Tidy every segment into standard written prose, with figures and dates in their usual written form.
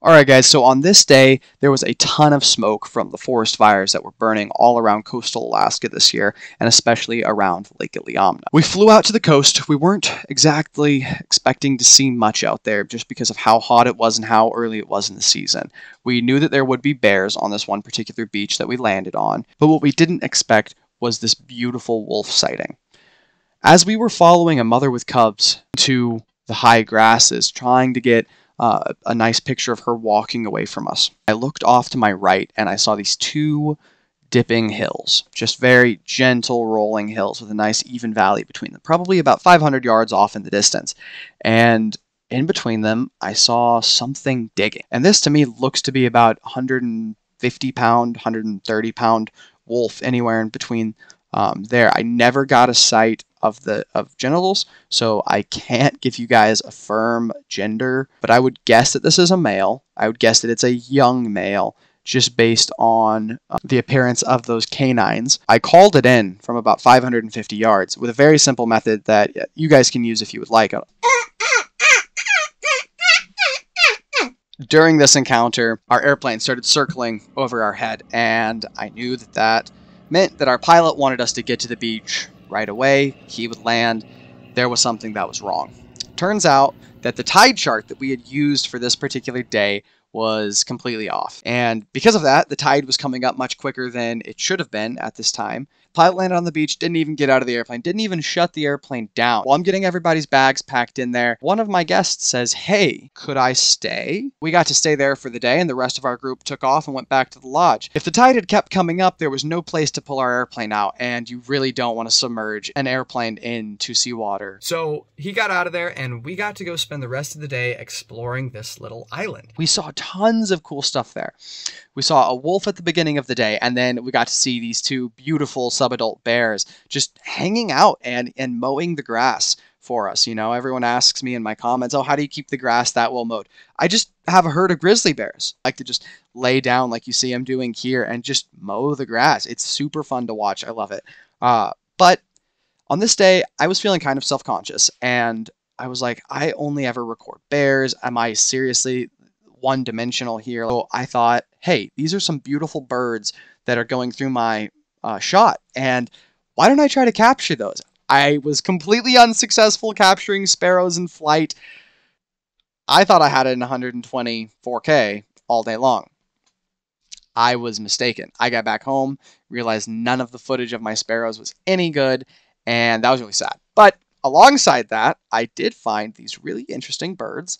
Alright guys, so on this day, there was a ton of smoke from the forest fires that were burning all around coastal Alaska this year, and especially around Lake Iliamna. We flew out to the coast. We weren't exactly expecting to see much out there just because of how hot it was and how early it was in the season. We knew that there would be bears on this one particular beach that we landed on, but what we didn't expect was this beautiful wolf sighting. As we were following a mother with cubs to the high grasses, trying to get a nice picture of her walking away from us, I looked off to my right and I saw these two dipping hills, just very gentle rolling hills with a nice even valley between them, probably about 500 yards off in the distance. And in between them, I saw something digging. And this to me looks to be about 150 pound, 130 pound wolf, anywhere in between there. I never got a sight of genitals, so I can't give you guys a firm gender, but I would guess that this is a male. I would guess that it's a young male, just based on the appearance of those canines. I called it in from about 550 yards with a very simple method that you guys can use if you would like. During this encounter, our airplane started circling over our head, and I knew that that meant that our pilot wanted us to get to the beach right away. He would land. There was something that was wrong. Turns out that the tide chart that we had used for this particular day was completely off. And because of that, the tide was coming up much quicker than it should have been at this time. Pilot landed on the beach, didn't even get out of the airplane, didn't even shut the airplane down. While I'm getting everybody's bags packed in there, one of my guests says, "Hey, could I stay?" We got to stay there for the day, and the rest of our group took off and went back to the lodge. If the tide had kept coming up, there was no place to pull our airplane out, and you really don't want to submerge an airplane into seawater. So he got out of there, and we got to go spend the rest of the day exploring this little island. We saw tons of cool stuff there. We saw a wolf at the beginning of the day, and then we got to see these two beautiful subadult bears just hanging out and mowing the grass for us. You know, everyone asks me in my comments, "Oh, how do you keep the grass that well mowed?" I just have a herd of grizzly bears. I like to just lay down like you see I'm doing here and just mow the grass. It's super fun to watch. I love it. But on this day, I was feeling kind of self-conscious, and I was like, I only ever record bears. Am I seriously one-dimensional here? So I thought, hey, these are some beautiful birds that are going through my shot, and why don't I try to capture those? I was completely unsuccessful capturing sparrows in flight. I thought I had it in 120 4K all day long. I was mistaken. I got back home, realized none of the footage of my sparrows was any good, and that was really sad. But alongside that, I did find these really interesting birds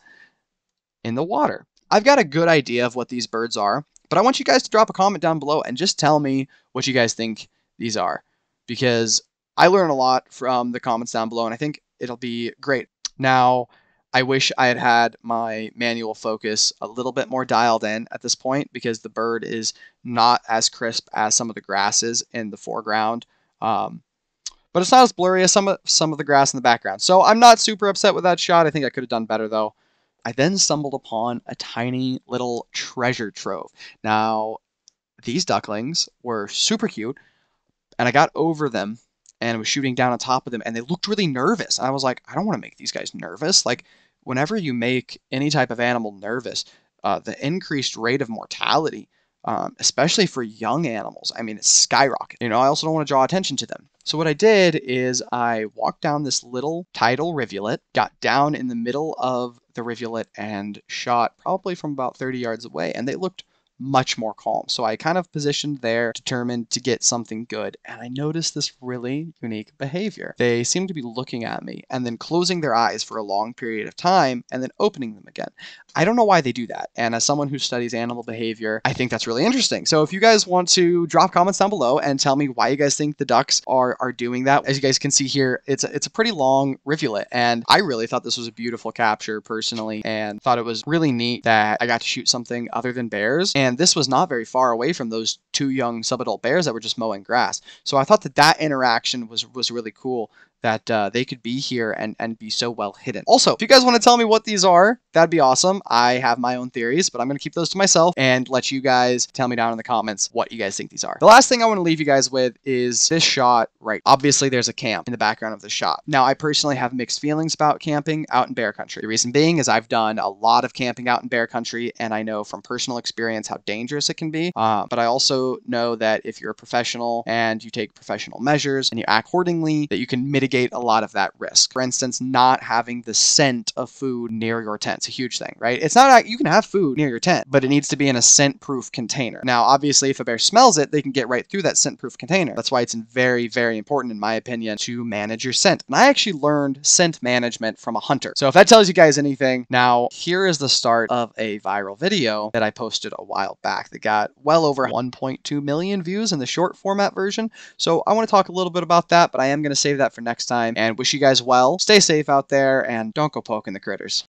in the water. I've got a good idea of what these birds are, but I want you guys to drop a comment down below and just tell me what you guys think these are, because I learn a lot from the comments down below, and I think it'll be great. Now, I wish I had had my manual focus a little bit more dialed in at this point, because the bird is not as crisp as some of the grasses in the foreground, but it's not as blurry as some of the grass in the background. So I'm not super upset with that shot. I think I could have done better, though. I then stumbled upon a tiny little treasure trove. Now, these ducklings were super cute, and I got over them and was shooting down on top of them, and they looked really nervous. I was like, I don't want to make these guys nervous. Like, whenever you make any type of animal nervous, the increased rate of mortality, especially for young animals, I mean, it's skyrocket. You know, I also don't want to draw attention to them. So what I did is I walked down this little tidal rivulet, got down in the middle of the rivulet, and shot probably from about 30 yards away, and they looked much more calm. So I kind of positioned there, determined to get something good, and I noticed this really unique behavior. They seemed to be looking at me and then closing their eyes for a long period of time and then opening them again. I don't know why they do that, and as someone who studies animal behavior, I think that's really interesting. So if you guys want to drop comments down below and tell me why you guys think the ducks are doing that. As you guys can see here, it's a pretty long rivulet, and I really thought this was a beautiful capture personally, and thought it was really neat that I got to shoot something other than bears. And this was not very far away from those two young subadult bears that were just mowing grass. So I thought that interaction was really cool. that they could be here and be so well hidden. Also, if you guys want to tell me what these are, that'd be awesome. I have my own theories, but I'm going to keep those to myself and let you guys tell me down in the comments what you guys think these are. The last thing I want to leave you guys with is this shot right. Obviously, there's a camp in the background of the shot. Now, I personally have mixed feelings about camping out in bear country. The reason being is I've done a lot of camping out in bear country, and I know from personal experience how dangerous it can be. But I also know that if you're a professional and you take professional measures and you act accordingly, that you can mitigate a lot of that risk. For instance, not having the scent of food near your tent. It's a huge thing, right? It's not, you can have food near your tent, but it needs to be in a scent-proof container. Now, obviously, if a bear smells it, they can get right through that scent-proof container. That's why it's very, very important, in my opinion, to manage your scent. And I actually learned scent management from a hunter. So if that tells you guys anything, now here is the start of a viral video that I posted a while back that got well over 1.2 million views in the short format version. So I want to talk a little bit about that, but I am going to save that for next time, and wish you guys well. Stay safe out there, and don't go poking the critters.